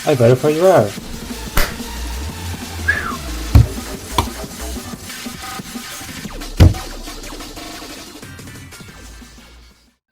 I verified rare.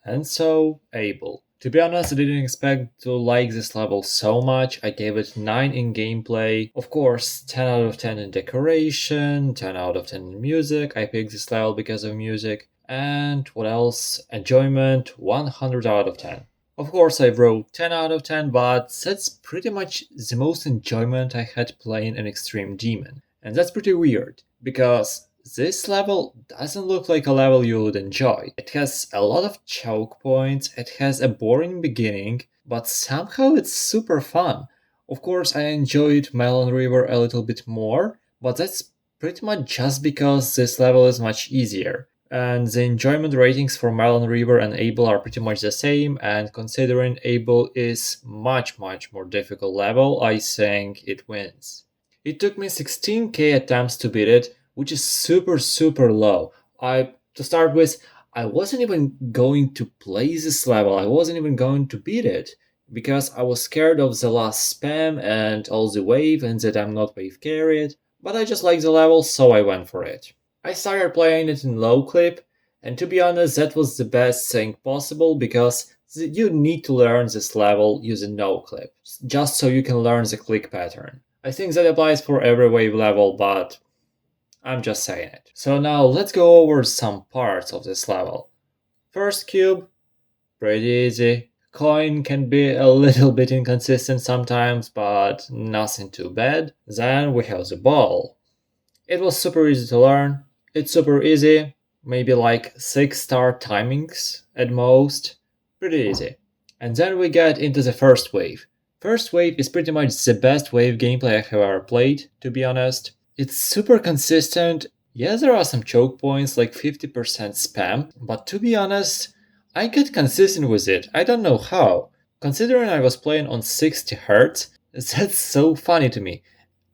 And so, Abel. To be honest, I didn't expect to like this level so much. I gave it 9 in gameplay. Of course, 10 out of 10 in decoration, 10 out of 10 in music. I picked this level because of music. And what else? Enjoyment, 100 out of 10. Of course, I wrote 10 out of 10, but that's pretty much the most enjoyment I had playing an Extreme Demon. And that's pretty weird, because this level doesn't look like a level you would enjoy. It has a lot of choke points, it has a boring beginning, but somehow it's super fun. Of course, I enjoyed Melon River a little bit more, but that's pretty much just because this level is much easier. And the enjoyment ratings for Melon River and Abel are pretty much the same, and considering Abel is much more difficult level, I think it wins. It took me 16k attempts to beat it, which is super low. To start with, I wasn't even going to play this level, I wasn't even going to beat it, because I was scared of the last spam and all the wave and that I'm not wave carried, but I just liked the level, so I went for it. I started playing it in low clip, and to be honest, that was the best thing possible, because you need to learn this level using no clip, just so you can learn the click pattern. I think that applies for every wave level, but I'm just saying it. So now let's go over some parts of this level. First cube, pretty easy. Coin can be a little bit inconsistent sometimes, but nothing too bad. Then we have the ball. It was super easy to learn. It's super easy, maybe like 6-star timings at most. Pretty easy. And then we get into the first wave. First wave is pretty much the best wave gameplay I have ever played, to be honest. It's super consistent. Yes, there are some choke points like 50% spam, but to be honest, I get consistent with it. I don't know how. Considering I was playing on 60 Hz, that's so funny to me.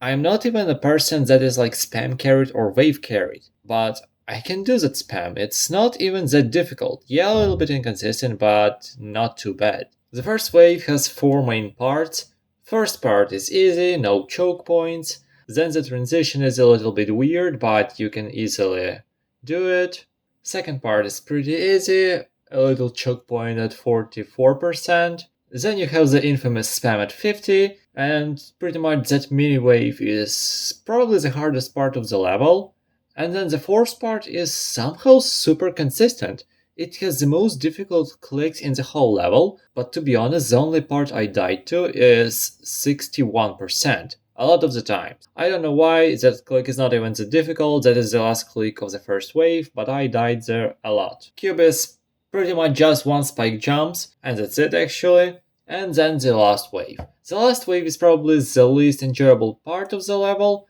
I'm not even a person that is like spam carried or wave carried, but I can do that spam. It's not even that difficult. Yeah, a little bit inconsistent, but not too bad. The first wave has 4 main parts. First part is easy, no choke points. Then the transition is a little bit weird, but you can easily do it. Second part is pretty easy, a little choke point at 44%. Then you have the infamous spam at 50, and pretty much that mini wave is probably the hardest part of the level. And then the fourth part is somehow super consistent. It has the most difficult clicks in the whole level, but to be honest, the only part I died to is 61%. A lot of the time. I don't know why, that click is not even that difficult, that is the last click of the first wave, but I died there a lot. Cube is pretty much just one spike jumps, and that's it actually. And then the last wave. The last wave is probably the least enjoyable part of the level,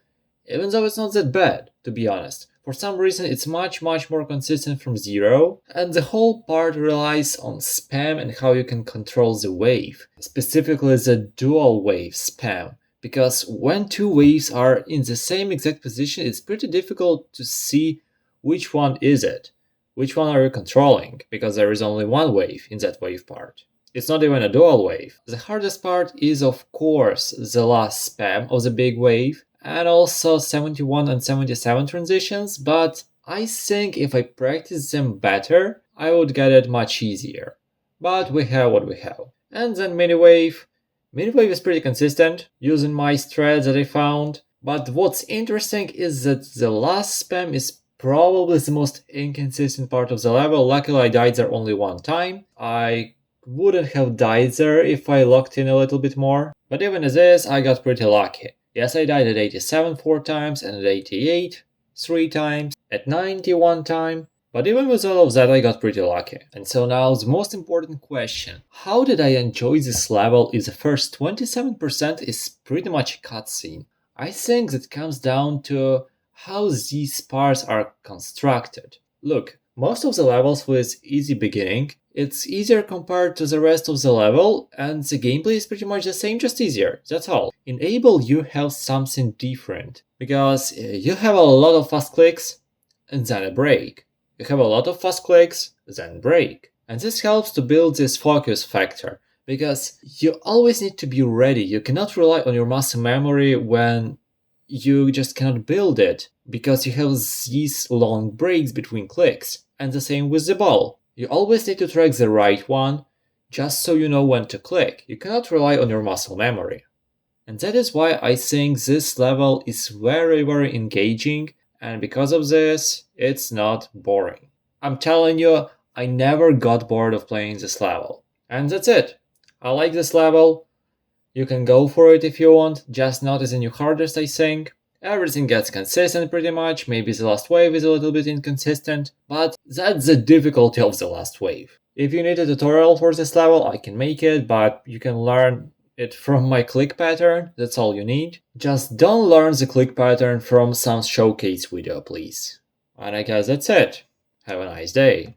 even though it's not that bad, to be honest. For some reason it's much more consistent from zero, and the whole part relies on spam and how you can control the wave, specifically the dual wave spam. Because when 2 waves are in the same exact position, it's pretty difficult to see which one is it. Which one are you controlling? Because there is only one wave in that wave part. It's not even a dual wave. The hardest part is of course the last spam of the big wave, and also 71 and 77 transitions, but I think if I practice them better, I would get it much easier. But we have what we have. And then mini wave. Mini-wave is pretty consistent, using my strat that I found, but what's interesting is that the last spam is probably the most inconsistent part of the level. Luckily I died there only one time. I wouldn't have died there if I locked in a little bit more, but even as is, I got pretty lucky. Yes, I died at 87 4 times, and at 88 3 times, at 90 1 time. But even with all of that, I got pretty lucky. And so now the most important question. How did I enjoy this level if the first 27% is pretty much a cutscene? I think that comes down to how these parts are constructed. Look, most of the levels with easy beginning, it's easier compared to the rest of the level, and the gameplay is pretty much the same, just easier, that's all. In Abel you have something different, because you have a lot of fast clicks, and then a break. You have a lot of fast clicks, then break. And this helps to build this focus factor, because you always need to be ready. You cannot rely on your muscle memory when you just cannot build it because you have these long breaks between clicks. And the same with the ball. You always need to track the right one just so you know when to click. You cannot rely on your muscle memory. And that is why I think this level is very, very engaging, and because of this, it's not boring. I'm telling you, I never got bored of playing this level. And that's it. I like this level. You can go for it if you want, just not as a new hardest, I think. Everything gets consistent pretty much, maybe the last wave is a little bit inconsistent, but that's the difficulty of the last wave. If you need a tutorial for this level, I can make it, but you can learn it from my click pattern, that's all you need. Just don't learn the click pattern from some showcase video, please. And I guess that's it. Have a nice day.